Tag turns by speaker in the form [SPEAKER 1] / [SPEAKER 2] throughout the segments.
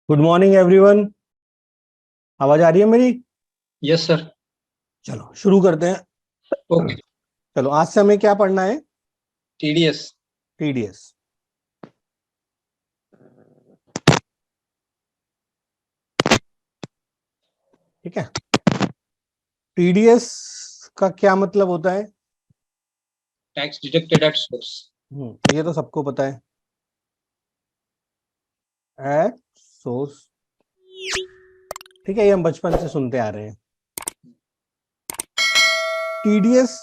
[SPEAKER 1] Good morning everyone. आवाज आ रही है मेरी?
[SPEAKER 2] Yes sir.
[SPEAKER 1] चलो शुरू करते हैं।
[SPEAKER 2] ओके।
[SPEAKER 1] चलो आज से हमें क्या पढ़ना है?
[SPEAKER 2] टीडीएस।
[SPEAKER 1] टीडीएस। ठीक है। टीडीएस का क्या मतलब होता है?
[SPEAKER 2] Tax deducted at source.
[SPEAKER 1] ये तो सबको पता है, एट सोर्स। ठीक है, ये हम बचपन से सुनते आ रहे हैं। टीडीएस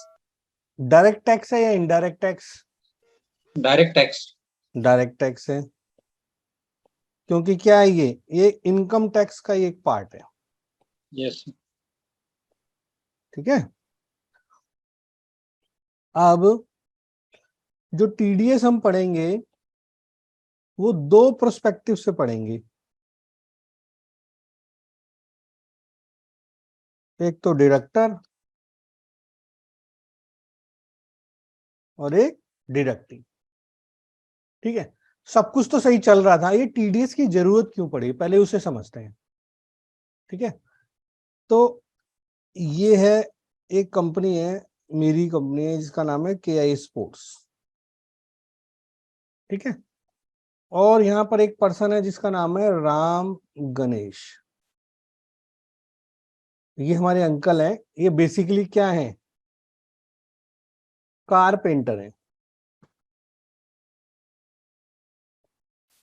[SPEAKER 1] डायरेक्ट टैक्स है या indirect tax?
[SPEAKER 2] Direct tax.
[SPEAKER 1] Direct tax है, क्योंकि क्या है, ये इनकम टैक्स का ही एक पार्ट है।
[SPEAKER 2] यस।
[SPEAKER 1] ठीक है। अब जो टीडीएस हम पढ़ेंगे वो दो प्रोस्पेक्टिव से पढ़ेंगे। एक तो डिडक्टर और एक डिडक्टिंग। ठीक है, सब कुछ तो सही चल रहा था, ये टीडीएस की जरूरत क्यों पड़ी पहले उसे समझते हैं। ठीक है, तो ये है, एक कंपनी है, मेरी कंपनी है जिसका नाम है KI स्पोर्ट्स। ठीक है, और यहाँ पर एक पर्सन है जिसका नाम है राम गणेश। ये हमारे अंकल हैं। ये बेसिकली क्या है, कारपेंटर है।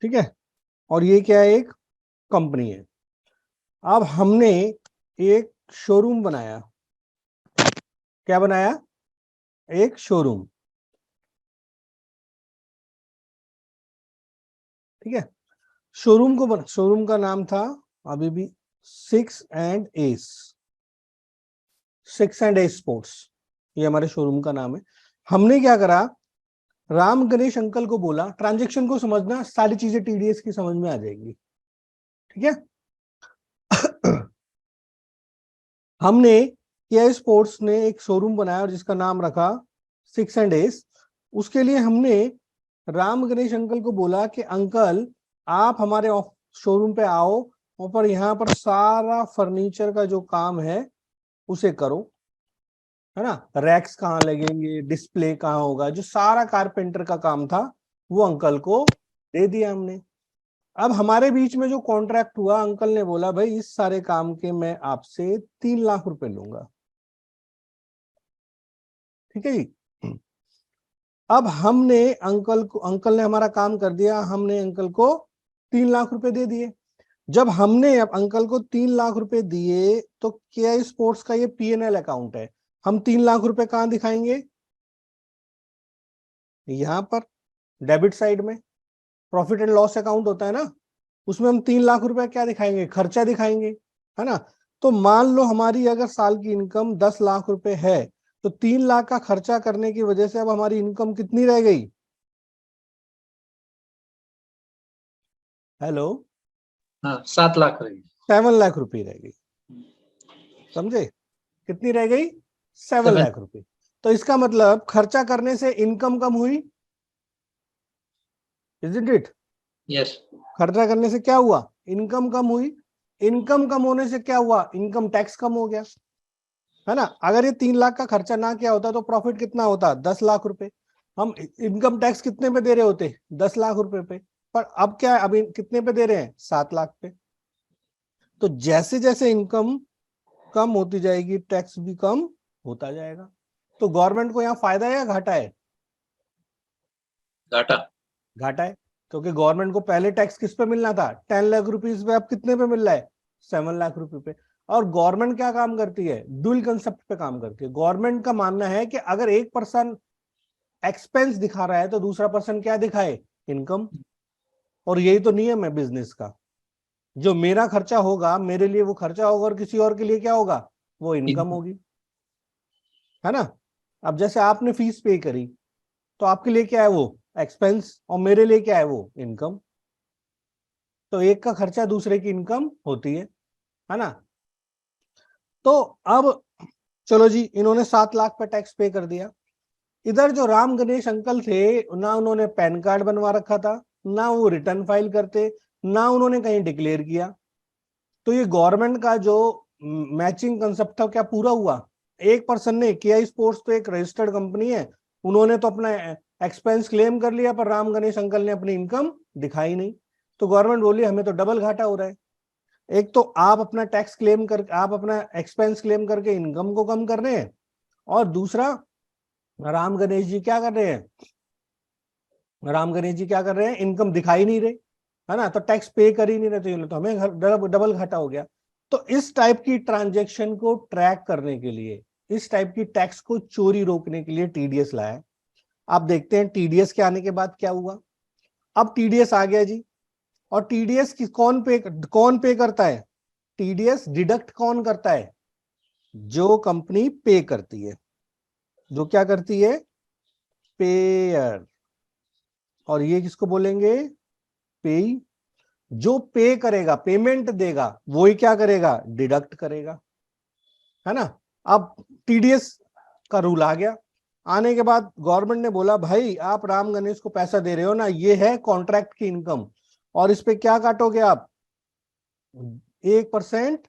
[SPEAKER 1] ठीक है, और ये क्या है, एक कंपनी है। अब हमने एक शोरूम बनाया। क्या बनाया? एक शोरूम। ठीक है, शोरूम का नाम था अभी भी 6&Ace स्पोर्ट्स। ये हमारे शोरूम का नाम है। हमने क्या करा, राम गणेश अंकल को बोला, ट्रांजैक्शन को समझना, सारी चीजें टीडीएस की समझ में आ जाएंगी। ठीक है। हमने KI स्पोर्ट्स ने एक शोरूम बनाया और जिसका नाम रखा 6&Ace। उसके लिए हमने राम गणेश अंकल को बोला कि अंकल आप हमारे शोरूम पे आओ और पर यहाँ पर सारा फर्नीचर का जो काम है उसे करो, है ना। रैक्स कहाँ लगेंगे, डिस्प्ले कहाँ होगा, जो सारा कारपेंटर का काम था वो अंकल को दे दिया हमने। अब हमारे बीच में जो कॉन्ट्रैक्ट हुआ, अंकल ने बोला भाई इस सारे काम के मैं आपसे 3 लाख रुपए लूंगा। ठीक है जी। अब अंकल ने हमारा काम कर दिया, हमने अंकल को 3 लाख रुपए दे दिए। जब हमने अब अंकल को 3 लाख रुपए दिए तो KI स्पोर्ट्स का ये P&L अकाउंट है। हम 3 लाख रुपए कहां दिखाएंगे? यहां पर डेबिट साइड में प्रॉफिट एंड लॉस अकाउंट होता है ना, उसमें हम 3 लाख रुपए क्या दिखाएंगे? खर्चा दिखाएंगे, है ना। तो मान लो हमारी अगर साल की इनकम 10 लाख रुपए है, तो 3 लाख का खर्चा करने की वजह से अब हमारी इनकम कितनी रह गई? हेलो?
[SPEAKER 2] हाँ, 7 लाख रहेगी।
[SPEAKER 1] 7 लाख रुपए रह गई। समझे? कितनी रह गई? 7
[SPEAKER 2] 7।
[SPEAKER 1] लाख रुपए। तो इसका मतलब खर्चा करने से इनकम कम हुई, इजंट इट?
[SPEAKER 2] यस।
[SPEAKER 1] खर्चा करने से क्या हुआ? इनकम कम हुई। इनकम कम होने से क्या हुआ? इनकम टैक्स कम हो गया, है ना। अगर ये 3 लाख का खर्चा ना किया होता तो प्रॉफिट कितना होता? 10 लाख रुपए। हम इनकम टैक्स कितने पे दे रहे होते? 10 लाख रुपए पे। पर अब क्या है, अभी कितने पे दे रहे हैं? 7 लाख पे। तो जैसे जैसे इनकम कम होती जाएगी टैक्स भी कम होता जाएगा। तो गवर्नमेंट को यहाँ फायदा है या घाटा है?
[SPEAKER 2] घाटा।
[SPEAKER 1] घाटा है, क्योंकि गवर्नमेंट को पहले टैक्स किस पे मिलना था? 10 लाख रुपीज पे, अब कितने पे मिल रहा है? 7 लाख रुपए पे। और गवर्नमेंट क्या काम करती है? डुअल कंसेप्ट पे काम करती है। गवर्नमेंट का मानना है कि अगर एक पर्सन एक्सपेंस दिखा रहा है तो दूसरा पर्सन क्या दिखाए? इनकम। और यही तो नियम है बिजनेस का। जो मेरा खर्चा होगा मेरे लिए वो खर्चा होगा, और किसी और के लिए क्या होगा? वो इनकम होगी, है ना। अब जैसे आपने फीस पे करी तो आपके लिए क्या है? वो एक्सपेंस, और मेरे लिए क्या है? वो इनकम। तो एक का खर्चा दूसरे की इनकम होती है ना। तो अब चलो जी, इन्होंने 7 लाख पे टैक्स पे कर दिया। इधर जो राम गणेश अंकल थे, ना उन्होंने पैन कार्ड बनवा रखा था, ना वो रिटर्न फाइल करते, ना उन्होंने कहीं डिक्लेयर किया। तो ये गवर्नमेंट का जो मैचिंग कंसेप्ट था क्या पूरा हुआ? एक पर्सन ने, केआई स्पोर्ट्स तो एक रजिस्टर्ड कंपनी है, उन्होंने तो अपना एक्सपेंस क्लेम कर लिया, पर राम गणेश अंकल ने अपनी इनकम दिखाई नहीं। तो गवर्नमेंट बोली हमें तो डबल घाटा हो रहा है। एक तो आप अपना टैक्स क्लेम कर, आप अपना एक्सपेंस क्लेम करके इनकम को कम कर रहे हैं, और दूसरा राम गणेश जी क्या कर रहे हैं, राम गणेश जी क्या कर रहे हैं, इनकम दिखाई नहीं रहे, है ना, तो टैक्स पे कर ही नहीं रहे, तो हमें डबल घाटा हो गया। तो इस टाइप की ट्रांजेक्शन को ट्रैक करने के लिए, इस टाइप की टैक्स को चोरी रोकने के लिए टीडीएस लाया। आप देखते हैं टीडीएस के आने के बाद क्या हुआ। अब टीडीएस आ गया जी, और टीडीएस की कौन पे करता है? टीडीएस डिडक्ट कौन करता है? जो कंपनी पे करती है, जो क्या करती है, पेयर। और ये किसको बोलेंगे? पेई। जो पे करेगा, पेमेंट देगा, वो ही क्या करेगा, डिडक्ट करेगा, है ना। अब टीडीएस का रूल आ गया। आने के बाद गवर्नमेंट ने बोला भाई आप राम गणेश को पैसा दे रहे हो ना, ये है कॉन्ट्रैक्ट की इनकम, और इस पे क्या काटोगे आप? 1%।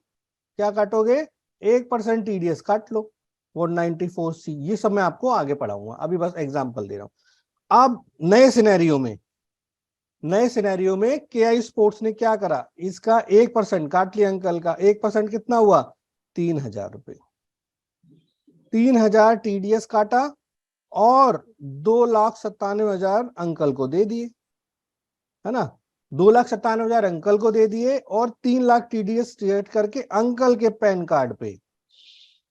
[SPEAKER 1] क्या काटोगे? 1% टीडीएस काट लो। 194C, ये सब मैं आपको आगे पढ़ाऊंगा, अभी बस एग्जांपल दे रहा हूं। अब नए सिनेरियो में केआई स्पोर्ट्स ने क्या करा, इसका 1% काट लिया अंकल का। 1% कितना हुआ? 3,000 रुपए। 3,000 टीडीएस काटा, और 2,97,000 अंकल को दे दिए, है ना। 2,97,000 अंकल को दे दिए, और 3 लाख टीडीएस क्रिएट करके अंकल के पैन कार्ड पे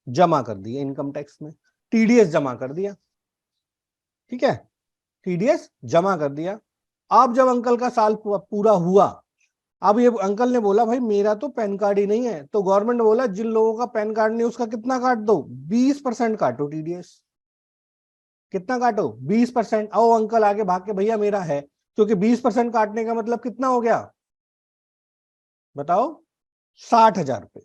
[SPEAKER 1] जमा कर दिए इनकम टैक्स में। टीडीएस जमा कर दिया, ठीक है, टीडीएस जमा कर दिया। अब जब अंकल का साल पूरा हुआ, अब ये अंकल ने बोला भाई मेरा तो पैन कार्ड ही नहीं है, तो गवर्नमेंट ने बोला जिन लोगों का पैन कार्ड नहीं उसका कितना काट दो, 20% काटो टीडीएस। कितना काटो? 20%। आओ अंकल आगे भाग के भैया मेरा है, क्योंकि 20% काटने का मतलब कितना हो गया, बताओ, 60,000 रुपए।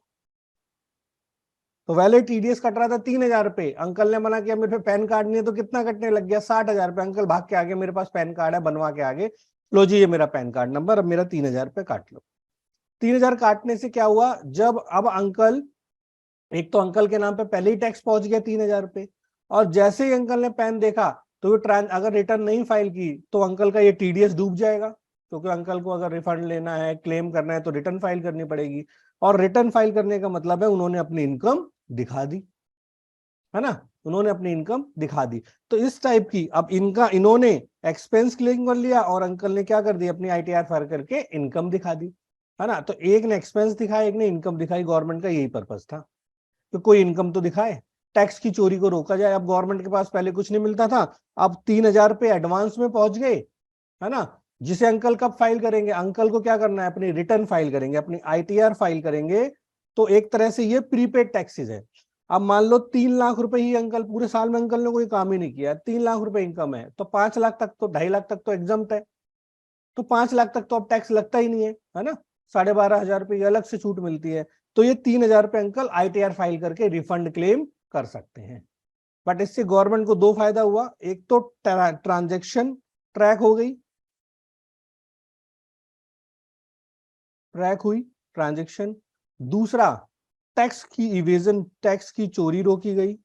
[SPEAKER 1] तो वैलिड टीडीएस कट रहा था 3,000 रुपए, अंकल ने मना किया मेरे पे पैन कार्ड नहीं है, तो कितना कटने लग गया, 60,000 रुपए। अंकल भाग के आगे, मेरे पास पैन कार्ड है, बनवा के आगे, लो जी ये मेरा पैन कार्ड नंबर, अब मेरा 3,000 रुपए काट लो। 3,000 काटने से क्या हुआ, जब अब अंकल, एक तो अंकल के नाम पे पहले ही टैक्स पहुंच गया 3,000 रुपए, और जैसे ही अंकल ने पैन देखा तो ये अगर रिटर्न नहीं फाइल की तो अंकल का ये टीडीएस डूब जाएगा, क्योंकि अंकल को अगर रिफंड लेना है, क्लेम करना है, तो रिटर्न फाइल करनी पड़ेगी। और रिटर्न फाइल करने का मतलब है उन्होंने अपनी इनकम दिखा दी, है ना, उन्होंने अपनी इनकम दिखा दी। तो इस टाइप की, अब इनका इन्होंने एक्सपेंस क्लेम कर लिया, और अंकल ने क्या कर दिया, अपनी आईटीआर फाइल करके इनकम दिखा दी, है ना। तो एक ने एक्सपेंस दिखाया, एक ने इनकम दिखाई। गवर्नमेंट का यही पर्पस था कि कोई इनकम तो दिखाए, टैक्स की चोरी को रोका जाए। अब गवर्नमेंट के पास पहले कुछ नहीं मिलता था, अब 3,000 रुपए एडवांस में पहुंच गए, है ना। जिसे अंकल कब फाइल करेंगे, अंकल को क्या करना है, अपनी रिटर्न फाइल करेंगे, अपनी आईटीआर फाइल करेंगे। तो एक तरह से ये प्रीपेड टैक्सेस है। अब मान लो 3 लाख रुपए ही अंकल, पूरे साल में अंकल ने कोई काम ही नहीं किया, 3 लाख रुपए इनकम है, तो 5 लाख तक तो, 2.5 लाख तक तो एग्जम्प्ट है, तो 5 लाख तक तो अब टैक्स लगता ही नहीं है ना। 12,500 रुपए अलग से छूट मिलती है। तो ये 3,000 रुपए अंकल आईटीआर फाइल करके रिफंड क्लेम कर सकते हैं। बट इससे गवर्नमेंट को दो फायदा हुआ, एक तो ट्रांजेक्शन ट्रैक हो गई, ट्रैक हुई ट्रांजेक्शन। दूसरा, टैक्स की इवेजन, टैक्स की चोरी रोकी गई।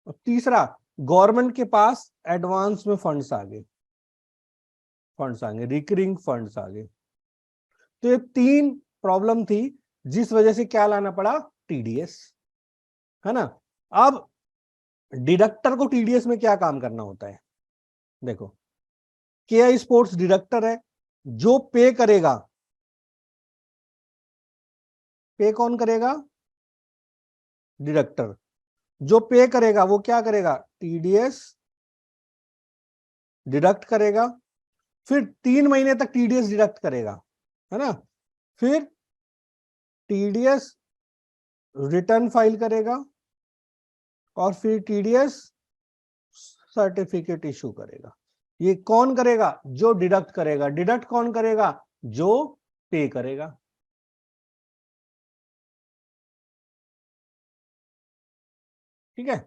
[SPEAKER 1] और तीसरा, गवर्नमेंट के पास एडवांस में फंड्स आ गए, रिकरिंग फंड्स आ गए। तो ये 3 प्रॉब्लम थी जिस वजह से क्या लाना पड़ा, टीडीएस, है ना। अब डिडक्टर को टीडीएस में क्या काम करना होता है, देखो, केआई स्पोर्ट्स डिडक्टर है, जो पे करेगा, पे कौन करेगा, डिडक्टर। जो पे करेगा वो क्या करेगा, टीडीएस डिडक्ट करेगा, फिर 3 महीने तक टीडीएस डिडक्ट करेगा, है ना। फिर टीडीएस रिटर्न फाइल करेगा, और फिर टीडीएस सर्टिफिकेट इशू करेगा। ये कौन करेगा, जो डिडक्ट करेगा। डिडक्ट कौन करेगा, जो पे करेगा। ठीक है,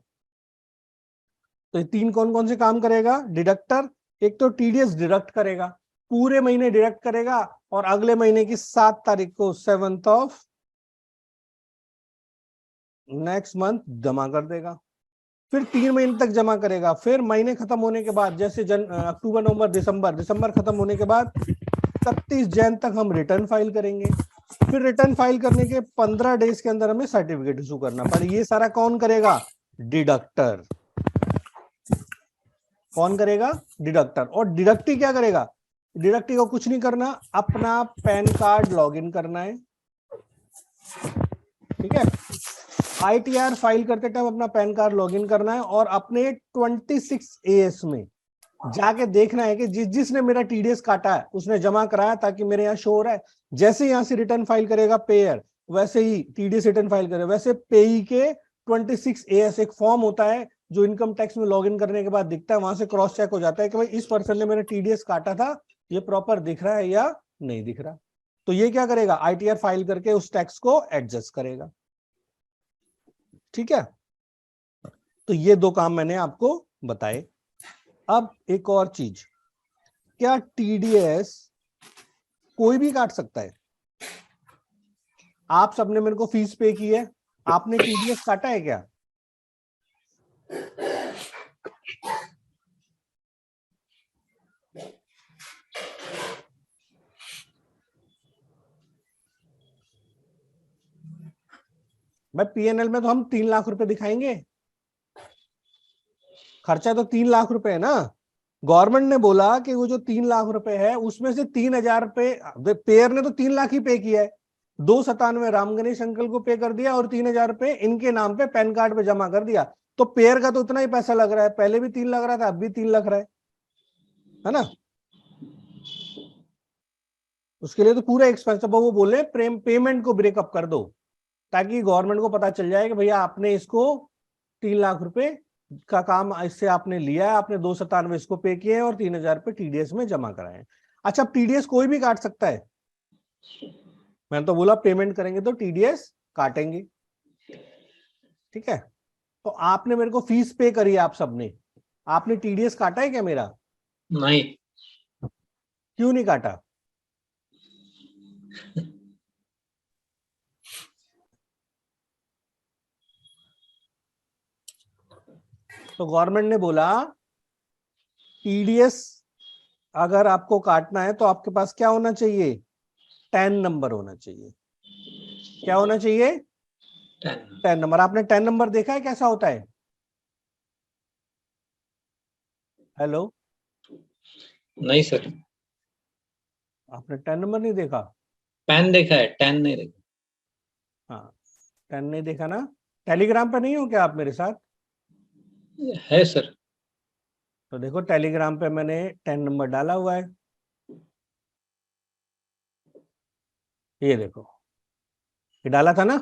[SPEAKER 1] तो ये 3 कौन कौन से काम करेगा, डिडक्टर, एक तो टीडीएस डिडक्ट करेगा, पूरे महीने डिडक्ट करेगा और अगले महीने की 7 तारीख को 7th ऑफ नेक्स्ट मंथ जमा कर देगा। फिर 3 महीने तक जमा करेगा, फिर महीने खत्म होने के बाद जैसे अक्टूबर नवंबर दिसंबर खत्म होने के बाद 31 जैन तक हम रिटर्न फाइल करेंगे। फिर रिटर्न फाइल करने के 15 डेज के अंदर हमें सर्टिफिकेट इशू करना पड़ेगा। ये सारा कौन करेगा? डिडक्टर। कौन करेगा? डिडक्टर। और डिडक्टी क्या करेगा? डिडक्टी को कुछ नहीं करना, अपना पैन कार्ड लॉगिन करना है, ठीक है। आईटीआर फाइल करते टाइम अपना पैन कार्ड लॉगिन करना है और अपने 26 एएस में जाके देखना है कि जिसने मेरा टीडीएस काटा है उसने जमा कराया, ताकि मेरे यहाँ शो हो रहा है। जैसे यहां से रिटर्न फाइल करेगा पेयर, वैसे ही टीडीएस रिटर्न फाइल करेगा। वैसे पेई के 26 एएस एक फॉर्म होता है जो इनकम टैक्स में लॉगिन करने के बाद दिखता है, वहां से क्रॉस चेक हो जाता है कि भाई इस पर्सन ने मेरा टीडीएस काटा था, ये प्रॉपर दिख रहा है या नहीं दिख रहा। तो ये क्या करेगा? आईटीआर फाइल करके उस टैक्स को एडजस्ट करेगा, ठीक है। तो ये 2 काम मैंने आपको बताए। अब एक और चीज, क्या टीडीएस कोई भी काट सकता है? आप सबने मेरे को फीस पे की है, आपने टीडीएस काटा है क्या? भाई पीएनएल में तो हम 3 लाख रुपए दिखाएंगे, खर्चा तो 3 लाख रुपए है ना। गवर्नमेंट ने बोला कि वो जो 3 लाख रुपए है उसमें से 3,000 रुपए पेयर ने तो 3 लाख ही पे किया है। 297 राम गणेश अंकल को पे कर दिया और 3,000 रुपए इनके नाम पे पैन कार्ड पे जमा कर दिया। तो पेयर का तो उतना ही पैसा लग रहा है, पहले भी 3 लग रहा था, अब भी 3 लग रहा है ना। उसके लिए तो पूरा एक्सपेंस, वो बोले पेमेंट को ब्रेकअप कर दो, ताकि गवर्नमेंट को पता चल जाए कि भैया आपने इसको 3 लाख रुपए का काम इससे आपने लिया है, आपने 297 इसको पे किए हैं और 3,000 रुपए टीडीएस में जमा कराए हैं। अच्छा, टीडीएस कोई भी काट सकता है? मैंने तो बोला पेमेंट करेंगे तो टीडीएस काटेंगे, ठीक है। तो आपने मेरे को फीस पे करी है, आप सबने, आपने टीडीएस काटा है क्या मेरा?
[SPEAKER 2] नहीं।
[SPEAKER 1] क्यों नहीं काटा? तो गवर्नमेंट ने बोला टीडीएस अगर आपको काटना है तो आपके पास क्या होना चाहिए? 10 नंबर होना चाहिए। क्या होना चाहिए? 10 नंबर। आपने 10 नंबर देखा है कैसा होता है? हेलो,
[SPEAKER 2] नहीं सर,
[SPEAKER 1] आपने 10 नंबर नहीं देखा?
[SPEAKER 2] पेन देखा है, 10 नहीं देखा।
[SPEAKER 1] हाँ, 10 नहीं देखा ना। टेलीग्राम पे नहीं हो क्या आप मेरे साथ?
[SPEAKER 2] है सर।
[SPEAKER 1] तो देखो टेलीग्राम पे मैंने 10 नंबर डाला हुआ है, ये देखो, ये डाला था ना,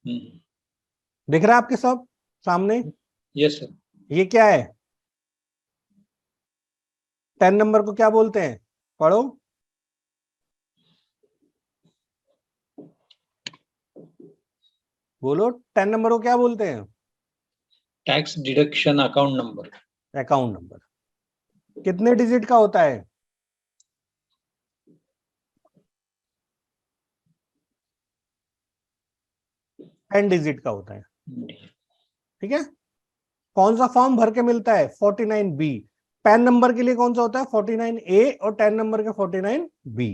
[SPEAKER 1] दिख रहा है आपके सब सामने?
[SPEAKER 2] Yes sir.
[SPEAKER 1] ये क्या है? 10 नंबर को क्या बोलते हैं? पढ़ो। बोलो, 10 नंबर को क्या बोलते हैं?
[SPEAKER 2] Tax deduction account number.
[SPEAKER 1] Account number. कितने डिजिट का होता है? 10 डिजिट का होता है, ठीक है। कौन सा फॉर्म भर के मिलता है? 49B। पैन नंबर के लिए कौन सा होता है? 49A और 10 नंबर का 49B।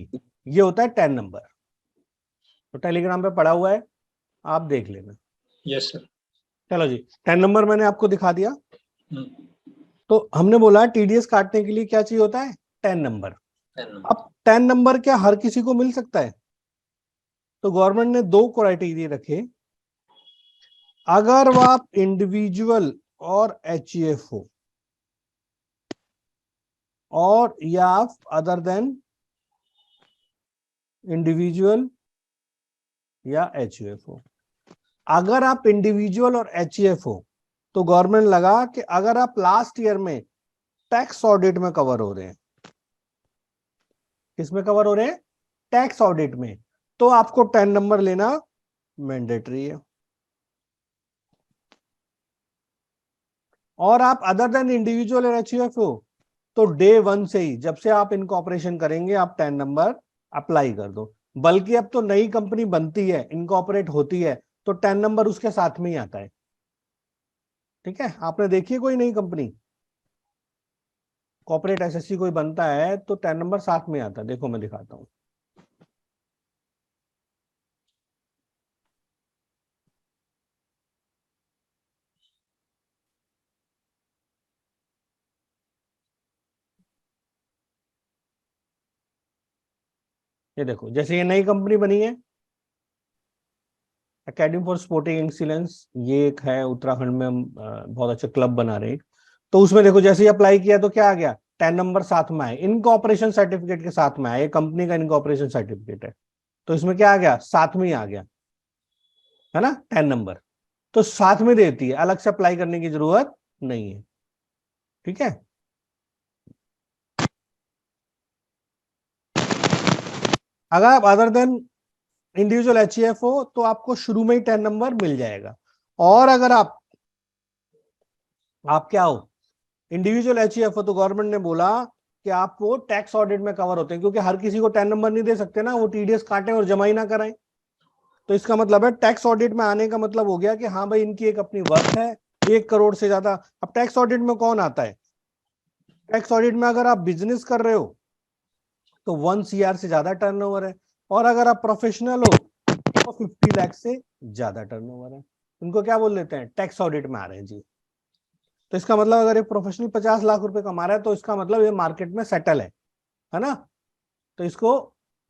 [SPEAKER 1] ये होता है 10 नंबर। तो टेलीग्राम पे पड़ा हुआ है, आप देख लेना।
[SPEAKER 2] Yes sir.
[SPEAKER 1] चलो जी, 10 नंबर मैंने आपको दिखा दिया। तो हमने बोला टीडीएस काटने के लिए क्या चाहिए होता है? 10 नंबर। अब 10 नंबर क्या हर किसी को मिल सकता है? तो गवर्नमेंट ने 2 क्राइटेरिया रखे। अगर वो आप इंडिविजुअल और एचईएफ हो, और या आप अदर देन इंडिविजुअल या एचयूएफ हो। अगर आप इंडिविजुअल और एचयूएफ हो तो गवर्नमेंट लगा कि अगर आप लास्ट ईयर में टैक्स ऑडिट में कवर हो रहे हैं, किसमें कवर हो रहे हैं? टैक्स ऑडिट में, तो आपको 10 नंबर लेना मैंडेटरी है। और आप अदर देन इंडिविजुअल और एचयूएफ हो तो डे 1 से ही, जब से आप इनकॉर्पोरेशन करेंगे, आप 10 नंबर अप्लाई कर दो। बल्कि अब तो नई कंपनी बनती है, इनकॉर्पोरेट होती है, तो 10 नंबर उसके साथ में ही आता है। ठीक है, आपने देखी है कोई नई कंपनी कॉर्पोरेट एसएससी कोई बनता है तो 10 नंबर साथ में आता है? देखो मैं दिखाता हूँ। ये देखो, जैसे ये नई कंपनी बनी है एकेडमी फॉर स्पोर्टिंग एक्सीलेंस, ये एक है उत्तराखंड में, हम बहुत अच्छे क्लब बना रहे हैं। तो उसमें देखो, जैसे ही अप्लाई किया तो क्या आ गया, 10 नंबर साथ में आए, इनकॉर्पोरेशन सर्टिफिकेट के साथ में आए, कंपनी का इनकॉर्पोरेशन सर्टिफिकेट है, तो इसमें क्या आ गया, साथ में ही आ गया, है ना, 10 नंबर। तो साथ में देती है, अलग से अप्लाई करने की जरूरत नहीं है। ठीक है, अगर आप अदर देन इंडिविजुअल एचईएफ हो तो आपको शुरू में ही 10 नंबर मिल जाएगा। और अगर आप क्या हो, इंडिविजुअल एचईएफ हो, तो गवर्नमेंट ने बोला कि आप वो टैक्स ऑडिट में कवर होते हैं, क्योंकि हर किसी को 10 नंबर नहीं दे सकते ना, वो टीडीएस काटें और जमा ही ना कराएं। तो इसका मतलब है टैक्स ऑडिट में आने का मतलब हो गया कि हाँ भाई, इनकी एक अपनी वर्थ है, 1 करोड़ से ज्यादा। अब टैक्स ऑडिट में कौन आता है? टैक्स ऑडिट में अगर आप बिजनेस कर रहे हो तो 1 CR से ज्यादा टर्नओवर है, और अगर आप प्रोफेशनल हो तो 50 लाख से ज्यादा टर्नओवर है। इनको क्या बोल देते हैं, टैक्स ऑडिट में आ रहे हैं जी। तो इसका मतलब अगर एक प्रोफेशनल 50 लाख रुपए कमा रहा है तो इसका मतलब ये मार्केट में सेटल है ना। तो इसको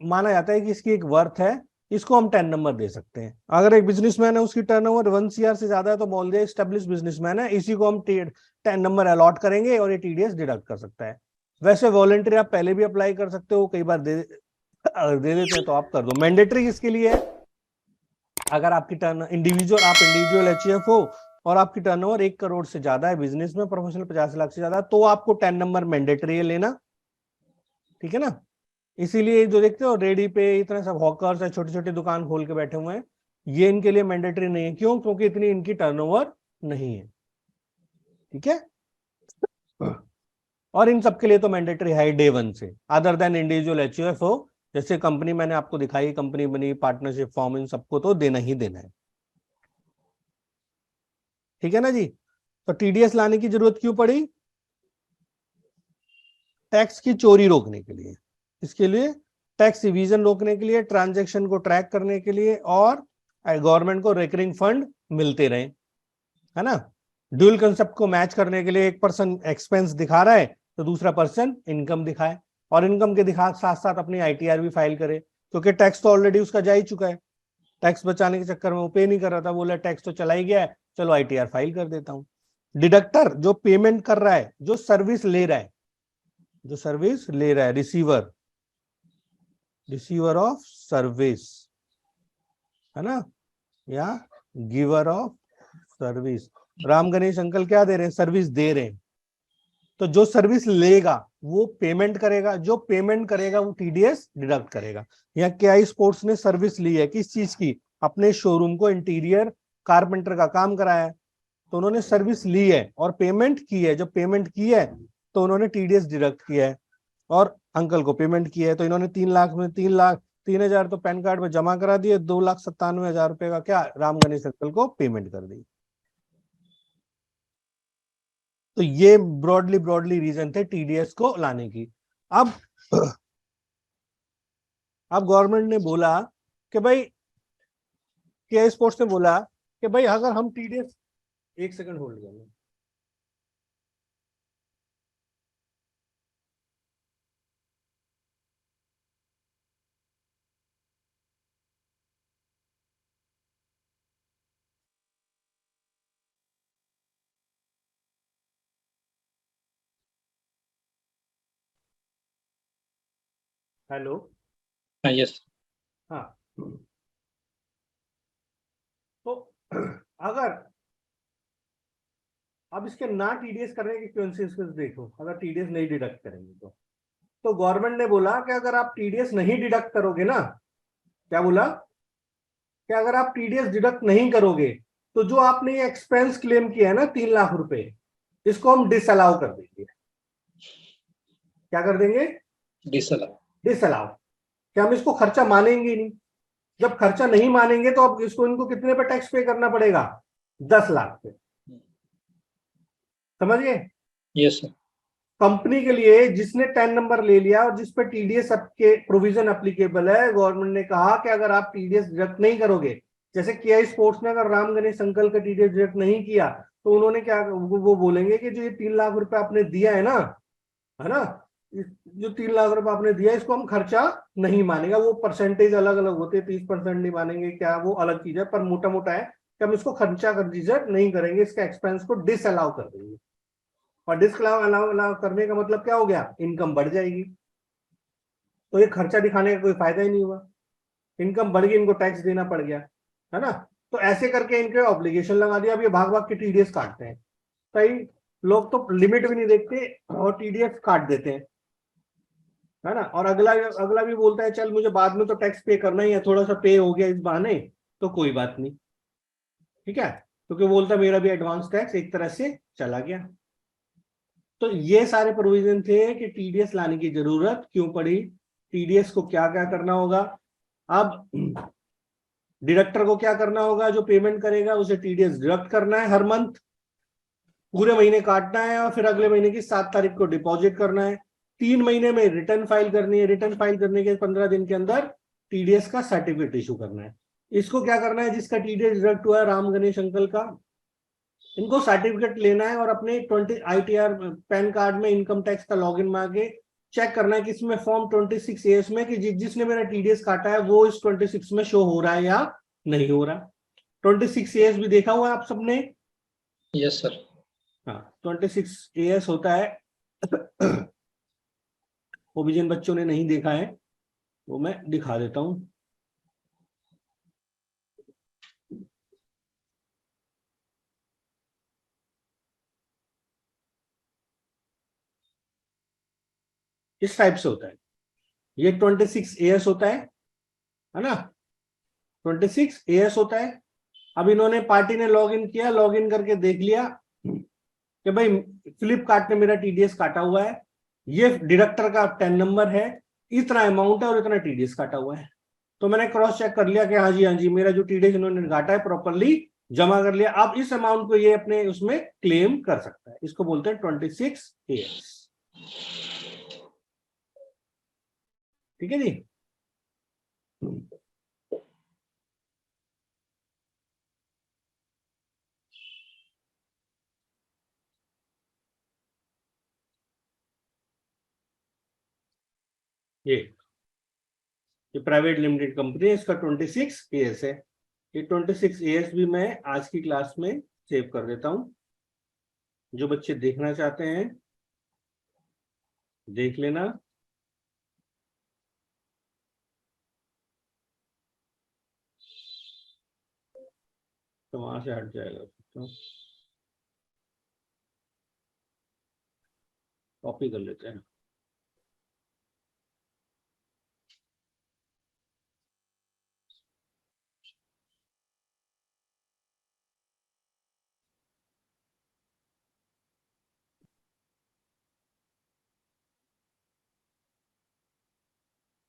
[SPEAKER 1] माना जाता है कि इसकी एक वर्थ है, इसको हम 10 नंबर दे सकते हैं। अगर एक बिजनेसमैन है, उसकी टर्नओवर 1 CR से ज्यादा है, तो बोल दिया स्टेब्लिश बिजनेसमैन है, इसी को हम 10 नंबर अलॉट करेंगे और ये टीडीएस डिडक्ट कर सकता है। वैसे वॉलंटरी आप पहले भी अप्लाई कर सकते हो, कई बार दे देते हैं तो आप कर दो। मैंडेटरी किसके लिए है? अगर आपकी टर्न आप इंडिविजुअल एचईएफ हो और आपकी टर्नओवर 1 करोड़ से ज्यादा है, बिजनेस में प्रोफेशनल 50 लाख से ज्यादा, तो आपको 10 नंबर मैंडेटरी है लेना। ठीक है ना। इसीलिए जो देखते हो रेडी पे इतने सब हॉकर्स है, छोटी छोटी दुकान खोल के बैठे हुए हैं, ये इनके लिए मैंडेटरी नहीं है। क्यों? क्योंकि इतनी इनकी टर्नओवर नहीं है। ठीक है, और इन सबके लिए तो मैंडेटरी है डे 1 से, अदर देन इंडिविजुअल एचयूएफ हो। जैसे कंपनी मैंने आपको दिखाई, कंपनी बनी, पार्टनरशिप फॉर्म, इन सबको तो देना ही देना है। ठीक है ना जी। तो टीडीएस लाने की जरूरत क्यों पड़ी? टैक्स की चोरी रोकने के लिए, इसके लिए टैक्स इवीजन रोकने के लिए, ट्रांजैक्शन को ट्रैक करने के लिए, और गवर्नमेंट को रिकरिंग फंड मिलते रहे, है ना। ड्यूल कंसेप्ट को मैच करने के लिए एक पर्सन एक्सपेंस दिखा रहा है तो दूसरा पर्सन इनकम दिखाए, और इनकम के दिखा साथ साथ अपनी आईटीआर भी फाइल करे, क्योंकि टैक्स तो ऑलरेडी उसका जा ही चुका है। टैक्स बचाने के चक्कर में वो पे नहीं कर रहा था, बोला टैक्स तो चला ही गया है, चलो आईटीआर फाइल कर देता हूं। डिडक्टर जो पेमेंट कर रहा है, जो सर्विस ले रहा है, जो सर्विस ले रहा है, रिसीवर, रिसीवर ऑफ सर्विस, है ना, या giver of service. Ram Ganesh uncle क्या दे रहे हैं? सर्विस दे रहे हैं। तो जो सर्विस लेगा वो पेमेंट करेगा, जो पेमेंट करेगा वो टीडीएस डिडक्ट करेगा। या केआई स्पोर्ट्स ने सर्विस ली है, किस चीज की? अपने शोरूम को इंटीरियर कारपेंटर का काम कराया है, तो उन्होंने सर्विस ली है और पेमेंट की है। जब पेमेंट की है तो उन्होंने टीडीएस डिडक्ट किया है, और अंकल को पेमेंट किया है, तो इन्होंने 3 लाख में 3 हजार तो पैन कार्ड में जमा करा दिए, 2,97,000 रुपए का क्या राम गणेश अंकल को पेमेंट कर दी। तो ये ब्रॉडली ब्रॉडली रीजन थे टीडीएस को लाने की। अब अब गवर्नमेंट ने बोला कि भाई, के स्पोर्ट्स ने बोला कि भाई अगर हम टीडीएस, एक सेकंड होल्ड करना। हेलो।
[SPEAKER 2] यस।
[SPEAKER 1] हाँ, तो अगर अब इसके ना टीडीएस करने के कॉन्सिक्वेंसेस देखो, अगर टीडीएस नहीं डिडक्ट करेंगे तो गवर्नमेंट ने बोला कि अगर आप टीडीएस नहीं डिडक्ट करोगे ना, क्या बोला कि अगर आप टीडीएस डिडक्ट नहीं करोगे तो जो आपने ये एक्सपेंस क्लेम किया है ना 3 लाख रुपए, इसको हम डिसअलाउ कर देंगे। क्या कर देंगे?
[SPEAKER 2] डिसअलाउ।
[SPEAKER 1] डिसअलाउ, कि हम इसको खर्चा मानेंगे ही नहीं। जब खर्चा नहीं मानेंगे तो अब इसको इनको कितने पे टैक्स पे करना पड़ेगा? 10 लाख पे। समझ गए?
[SPEAKER 2] Yes sir.
[SPEAKER 1] कंपनी के लिए जिसने 10 नंबर ले लिया और जिस पे टीडीएस के प्रोविजन एप्लीकेबल है, गवर्नमेंट ने कहा कि अगर आप टीडीएस डिडक्ट नहीं करोगे, जैसे केआई स्पोर्ट्स ने अगर राम गणेश अंकल का टीडीएस डिडक्ट नहीं किया, तो उन्होंने क्या, वो बोलेंगे कि जो ये 3 लाख रुपए आपने दिया है ना, जो 3 लाख रुपए आपने दिया इसको हम खर्चा नहीं मानेगा। वो परसेंटेज अलग अलग होते हैं, 30% नहीं मानेंगे क्या, वो अलग चीज है, पर मोटा मोटा है कि हम इसको खर्चा कर दीजिए नहीं करेंगे, इसका एक्सपेंस को डिसअलाउ कर देंगे। और डिसअलाउ अलाउ करने का मतलब क्या हो गया? इनकम बढ़ जाएगी। तो ये खर्चा दिखाने का कोई फायदा ही नहीं हुआ, इनकम बढ़ गई, इनको टैक्स देना पड़ गया, है ना। तो ऐसे करके इनके ऑब्लिगेशन लगा दिया। अब ये भाग भाग के टीडीएस काटते हैं। कई लोग तो लिमिट भी नहीं देखते और टीडीएस काट देते हैं, है ना। और अगला अगला भी बोलता है चल मुझे बाद में तो टैक्स पे करना ही है, थोड़ा सा पे हो गया इस बहाने तो कोई बात नहीं, ठीक है, क्योंकि बोलता मेरा भी एडवांस टैक्स एक तरह से चला गया। तो ये सारे प्रोविजन थे कि टीडीएस लाने की जरूरत क्यों पड़ी, टीडीएस को क्या क्या करना होगा। अब डिडक्टर को क्या करना होगा? जो पेमेंट करेगा उसे टीडीएस डिडक्ट करना है हर मंथ, पूरे महीने काटना है और फिर अगले महीने की 7 तारीख को डिपॉजिट करना है। 3 महीने में रिटर्न फाइल करनी है, रिटर्न फाइल करने के 15 दिन के अंदर टीडीएस का सर्टिफिकेट इशू करना है। इसको क्या करना है? जिसका टीडीएस डिडक्ट हुआ है, राम गणेश अंकल का, इनको सर्टिफिकेट लेना है और अपने 20 आईटीआर पैन कार्ड में इनकम टैक्स का लॉगिन में आके चेक करना है कि इसमें फॉर्म 26 एस में कि जिसने मेरा टीडीएस काटा है वो इस 26 में शो हो रहा है या नहीं हो रहा। 26 एस भी देखा हुआ है आप सबने?
[SPEAKER 2] Yes sir.
[SPEAKER 1] हाँ, 26 एस होता है। वो भी जिन बच्चों ने नहीं देखा है वो मैं दिखा देता हूं। इस टाइप से होता है, ये 26 एस होता है ना, 26 एस होता है। अब इन्होंने पार्टी ने लॉगिन किया, लॉगिन करके देख लिया कि भाई फ्लिपकार्ट ने मेरा टीडीएस काटा हुआ है, ये डिडक्टर का 10 नंबर है, इतना अमाउंट है और इतना टीडीएस काटा हुआ है। तो मैंने क्रॉस चेक कर लिया कि हाँ जी मेरा जो टीडीएस इन्होंने काटा है प्रॉपरली जमा कर लिया। अब इस अमाउंट को ये अपने उसमें क्लेम कर सकता है, इसको बोलते हैं 26 एस। ठीक है जी। ये प्राइवेट लिमिटेड कंपनी है, इसका 26 एस है। ये 26 एस भी मैं आज की क्लास में सेव कर देता हूं। जो बच्चे देखना चाहते हैं देख लेना। तो वहां से हट जाएगा, तो कॉपी कर लेते हैं।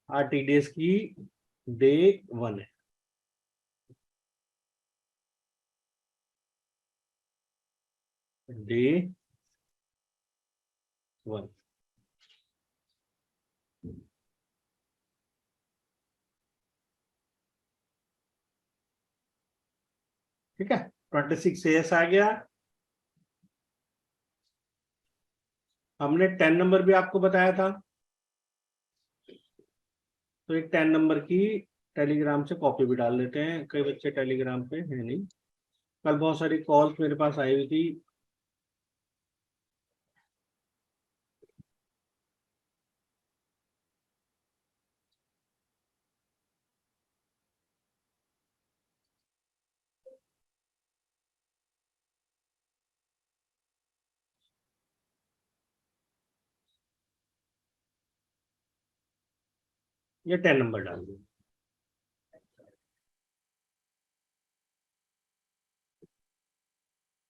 [SPEAKER 1] आरटीडीएस की डे 1 है, डे 1। ठीक है, 26 एस आ गया। हमने 10 नंबर भी आपको बताया था, तो एक 10 नंबर की टेलीग्राम से कॉपी भी डाल देते हैं। कई बच्चे टेलीग्राम पे है नहीं, कल बहुत सारी कॉल्स मेरे पास आई हुई थी। ये 10 नंबर डाल दिए।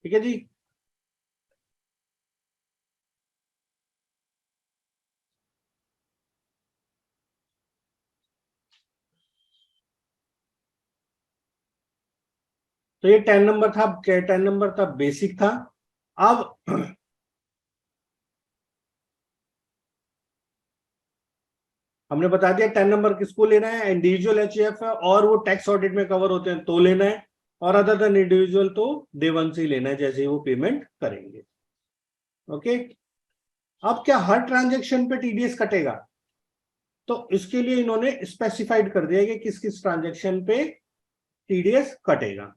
[SPEAKER 1] ठीक है जी। तो ये 10 नंबर था, क्या 10 नंबर था, बेसिक था। अब हमने बता दिया 10 नंबर किसको लेना है, इंडिविजुअल एचयूएफ है और वो टैक्स ऑडिट में कवर होते हैं तो लेना है, और अदर देन इंडिविजुअल तो डे वन से ही लेना है जैसे ही वो पेमेंट करेंगे। ओके, अब क्या हर ट्रांजेक्शन पे टीडीएस कटेगा? तो इसके लिए इन्होंने स्पेसिफाइड कर दिया कि किस किस ट्रांजेक्शन पे टीडीएस कटेगा।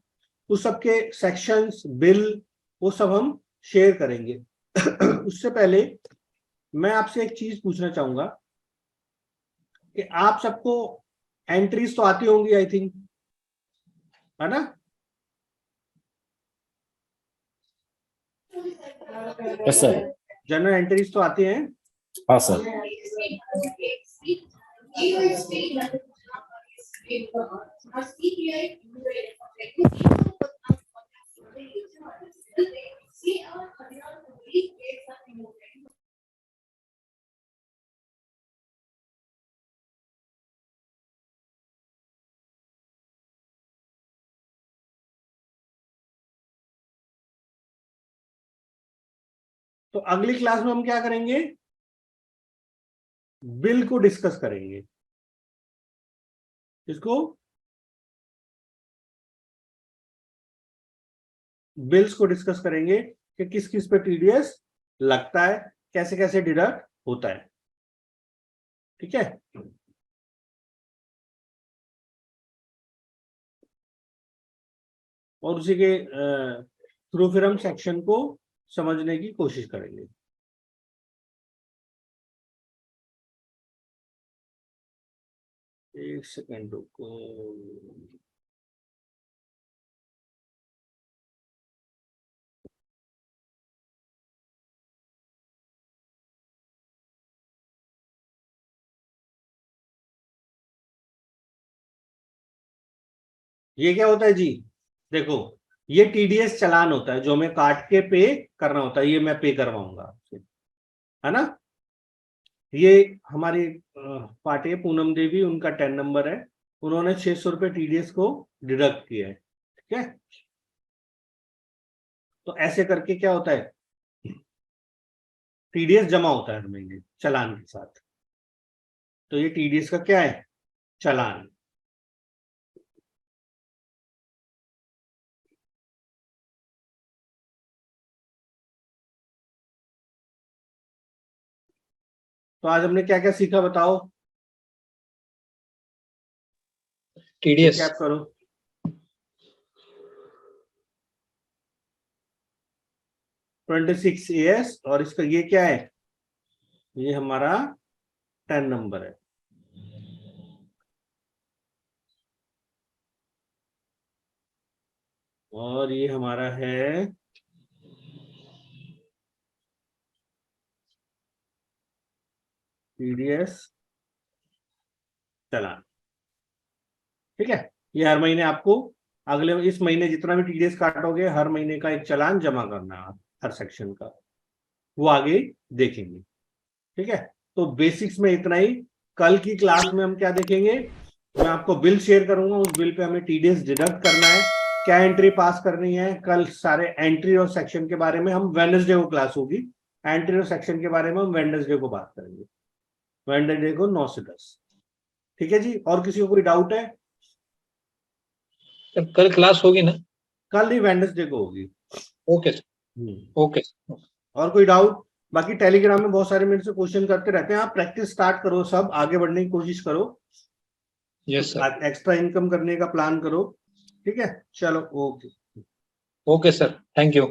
[SPEAKER 1] उस सबके सेक्शंस, बिल, वो सब हम शेयर करेंगे। उससे पहले मैं आपसे एक चीज पूछना चाहूंगा कि आप सबको एंट्रीज तो आती होंगी आई थिंक, है ना?
[SPEAKER 3] Yes sir.
[SPEAKER 1] जनरल एंट्रीज तो आती हैं।
[SPEAKER 3] हाँ सर।
[SPEAKER 1] तो अगली क्लास में हम क्या करेंगे, बिल को डिस्कस करेंगे। इसको बिल्स को डिस्कस करेंगे कि किस किस पे टीडीएस लगता है, कैसे कैसे डिडक्ट होता है। ठीक है, और उसी के थ्रू फिर हम सेक्शन को समझने की कोशिश करेंगे। एक सेकेंड रुको। ये क्या होता है जी? देखो, ये टीडीएस चालान होता है जो हमें काट के पे करना होता है, ये मैं पे करवाऊंगा आपसे, है ना? ये हमारी पार्टी पूनम देवी, उनका 10 नंबर है, उन्होंने 600 रुपये टीडीएस को डिडक्ट किया है। ठीक है, तो ऐसे करके क्या होता है, टीडीएस जमा होता है हर महीने चालान के साथ। तो ये टीडीएस का क्या है, चालान। तो आज हमने क्या क्या सीखा बताओ?
[SPEAKER 2] टीडीएस
[SPEAKER 1] क्या करो, 26 AS, और इसका ये क्या है, ये हमारा 10 नंबर है। और ये हमारा है टीडीएस चालान। ठीक है, ये हर महीने आपको अगले इस महीने जितना भी टीडीएस काटोगे हर महीने का एक चालान जमा करना है हर सेक्शन का, वो आगे देखेंगे। ठीक है, तो बेसिक्स में इतना ही। कल की क्लास में हम क्या देखेंगे, मैं आपको बिल शेयर करूंगा, उस बिल पे हमें टीडीएस डिडक्ट करना है, क्या एंट्री पास करनी है। कल सारे एंट्री और सेक्शन के बारे में हम वेडनेसडे को क्लास होगी, एंट्री और सेक्शन के बारे में हम वेडनेसडे को बात करेंगे, वेडनेसडे को 9 से 10। ठीक है जी, और किसी को कोई डाउट है?
[SPEAKER 2] कल क्लास होगी ना?
[SPEAKER 1] कल ही वेडनेसडे को होगी।
[SPEAKER 2] Okay okay.
[SPEAKER 1] और कोई डाउट? बाकी टेलीग्राम में बहुत सारे मेरे से क्वेश्चन करते रहते हैं, आप प्रैक्टिस स्टार्ट करो, सब आगे बढ़ने की कोशिश करो।
[SPEAKER 2] Yes sir.
[SPEAKER 1] एक्स्ट्रा इनकम करने का प्लान करो। ठीक है, चलो, okay.
[SPEAKER 2] Okay sir, thank you.